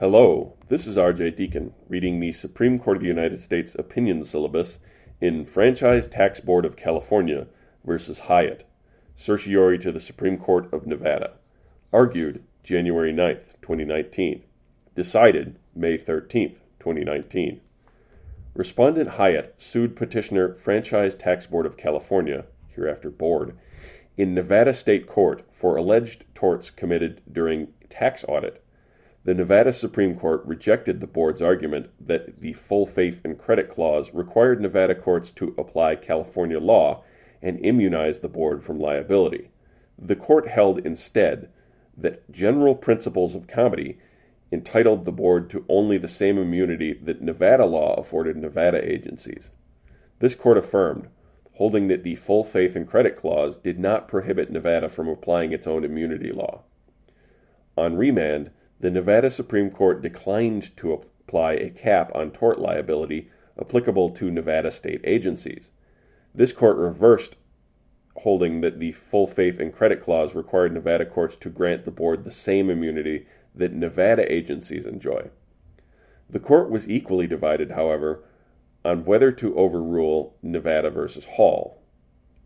Hello, this is R.J. Deacon, reading the Supreme Court of the United States opinion syllabus in Franchise Tax Board of California versus Hyatt, certiorari to the Supreme Court of Nevada. Argued January 9th, 2019. Decided May 13th, 2019. Respondent Hyatt sued petitioner Franchise Tax Board of California, hereafter Board, in Nevada State Court for alleged torts committed during tax audit. The Nevada Supreme Court rejected the board's argument that the full faith and credit clause required Nevada courts to apply California law and immunize the board from liability. The court held instead that general principles of comity entitled the board to only the same immunity that Nevada law afforded Nevada agencies. This court affirmed, holding that the full faith and credit clause did not prohibit Nevada from applying its own immunity law. On remand, the Nevada Supreme Court declined to apply a cap on tort liability applicable to Nevada state agencies. This court reversed, holding that the full faith and credit clause required Nevada courts to grant the board the same immunity that Nevada agencies enjoy. The court was equally divided, however, on whether to overrule Nevada versus Hall,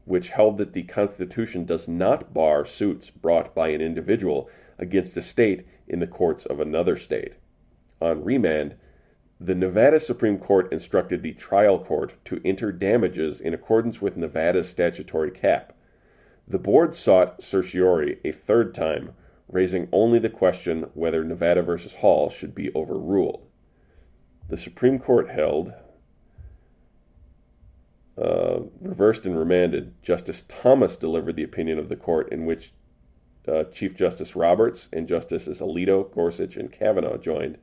which held that the Constitution does not bar suits brought by an individual against a state in the courts of another state. On remand, the Nevada Supreme Court instructed the trial court to enter damages in accordance with Nevada's statutory cap. The board sought certiorari a third time, raising only the question whether Nevada versus Hall should be overruled. The Supreme Court held, reversed and remanded. Justice Thomas delivered the opinion of the court in which Chief Justice Roberts and Justices Alito, Gorsuch, and Kavanaugh joined.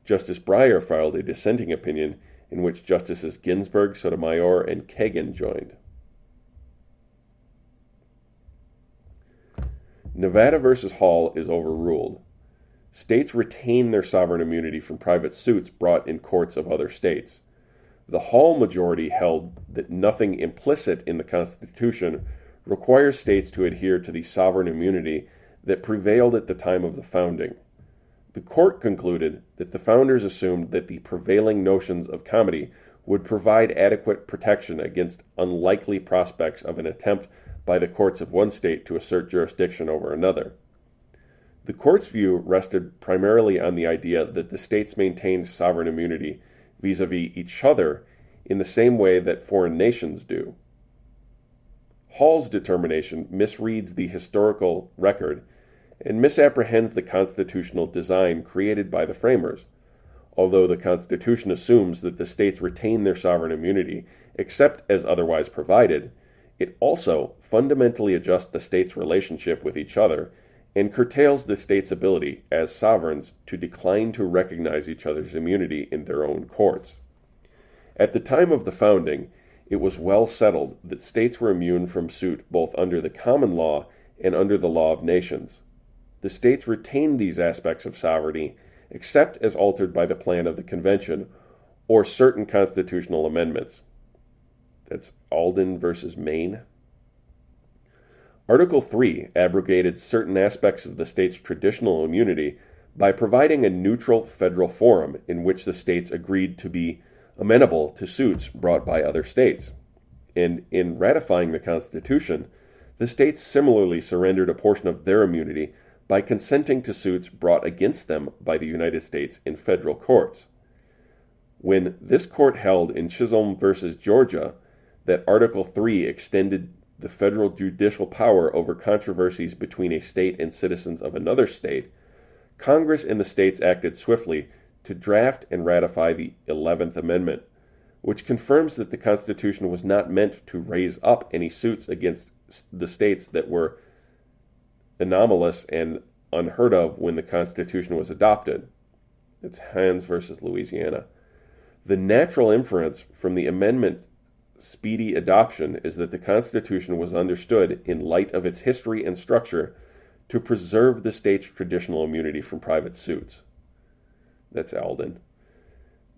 Justice Breyer filed a dissenting opinion in which Justices Ginsburg, Sotomayor, and Kagan joined. Nevada versus Hall is overruled. States retain their sovereign immunity from private suits brought in courts of other states. The Hall majority held that nothing implicit in the Constitution requires states to adhere to the sovereign immunity that prevailed at the time of the founding. The court concluded that the founders assumed that the prevailing notions of comity would provide adequate protection against unlikely prospects of an attempt by the courts of one state to assert jurisdiction over another. The court's view rested primarily on the idea that the states maintained sovereign immunity vis-a-vis each other in the same way that foreign nations do. Hall's determination misreads the historical record and misapprehends the constitutional design created by the framers. Although the Constitution assumes that the states retain their sovereign immunity except as otherwise provided, it also fundamentally adjusts the states' relationship with each other and curtails the states' ability as sovereigns to decline to recognize each other's immunity in their own courts. At the time of the founding, it was well settled that states were immune from suit both under the common law and under the law of nations. The states retained these aspects of sovereignty except as altered by the plan of the convention or certain constitutional amendments. That's Alden versus Maine. Article 3 abrogated certain aspects of the state's traditional immunity by providing a neutral federal forum in which the states agreed to be amenable to suits brought by other states. And in ratifying the Constitution, the states similarly surrendered a portion of their immunity by consenting to suits brought against them by the United States in federal courts. When this court held in Chisholm versus Georgia that Article 3 extended the federal judicial power over controversies between a state and citizens of another state, Congress and the states acted swiftly to draft and ratify the 11th Amendment, which confirms that the Constitution was not meant to raise up any suits against the states that were anomalous and unheard of when the Constitution was adopted. It's Hines versus Louisiana. The natural inference from the amendment's speedy adoption is that the Constitution was understood, in light of its history and structure, to preserve the state's traditional immunity from private suits. That's Alden.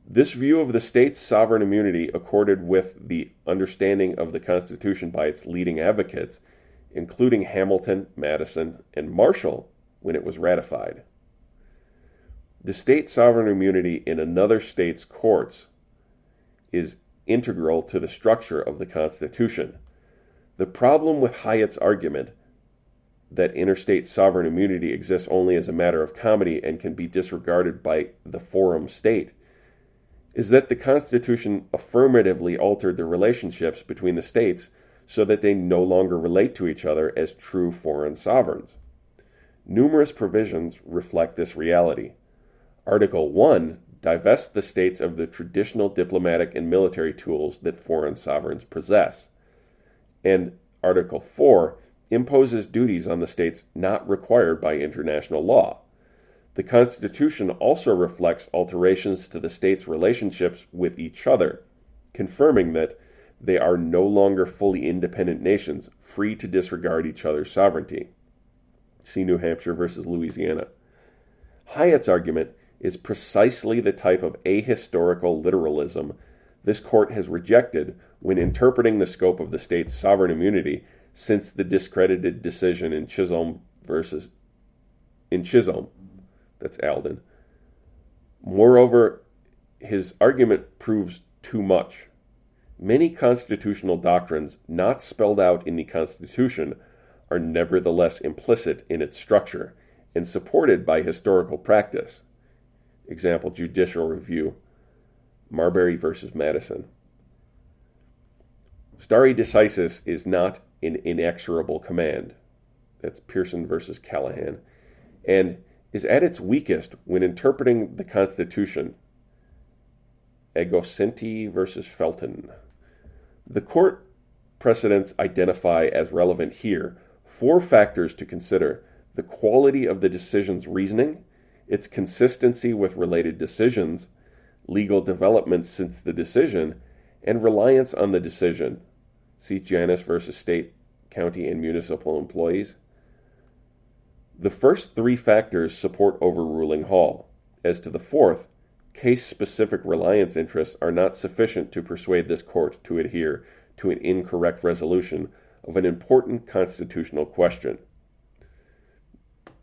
This view of the state's sovereign immunity accorded with the understanding of the Constitution by its leading advocates, including Hamilton, Madison, and Marshall, when it was ratified. The state sovereign immunity in another state's courts is integral to the structure of the Constitution. The problem with Hyatt's argument that interstate sovereign immunity exists only as a matter of comedy and can be disregarded by the forum state is that the Constitution affirmatively altered the relationships between the states so that they no longer relate to each other as true foreign sovereigns. Numerous provisions reflect this reality. Article 1 divests the states of the traditional diplomatic and military tools that foreign sovereigns possess, and Article 4 imposes duties on the states not required by international law. The Constitution also reflects alterations to the states' relationships with each other, confirming that they are no longer fully independent nations, free to disregard each other's sovereignty. See New Hampshire versus Louisiana. Hyatt's argument is precisely the type of ahistorical literalism this court has rejected when interpreting the scope of the state's sovereign immunity since the discredited decision in Chisholm, that's Alden. Moreover, his argument proves too much. Many constitutional doctrines not spelled out in the Constitution are nevertheless implicit in its structure and supported by historical practice. Example, Judicial Review, Marbury versus Madison. Stare decisis is not an inexorable command. That's Pearson versus Callahan. And is at its weakest when interpreting the Constitution. Agosenti versus Felton. The court precedents identify as relevant here 4 factors to consider: the quality of the decision's reasoning, its consistency with related decisions, legal developments since the decision, and reliance on the decision. See Janus versus State, County, and Municipal Employees. The first 3 factors support overruling Hall. As to the 4th, case-specific reliance interests are not sufficient to persuade this court to adhere to an incorrect resolution of an important constitutional question.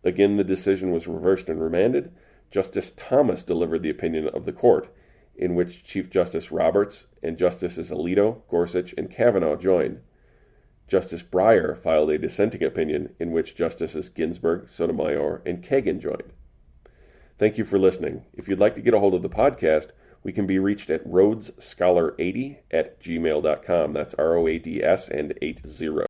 Again, the decision was reversed and remanded. Justice Thomas delivered the opinion of the court, in which Chief Justice Roberts and Justices Alito, Gorsuch, and Kavanaugh joined. Justice Breyer filed a dissenting opinion in which Justices Ginsburg, Sotomayor, and Kagan joined. Thank you for listening. If you'd like to get a hold of the podcast, we can be reached at rhodesscholar80@gmail.com. That's ROADS and 80.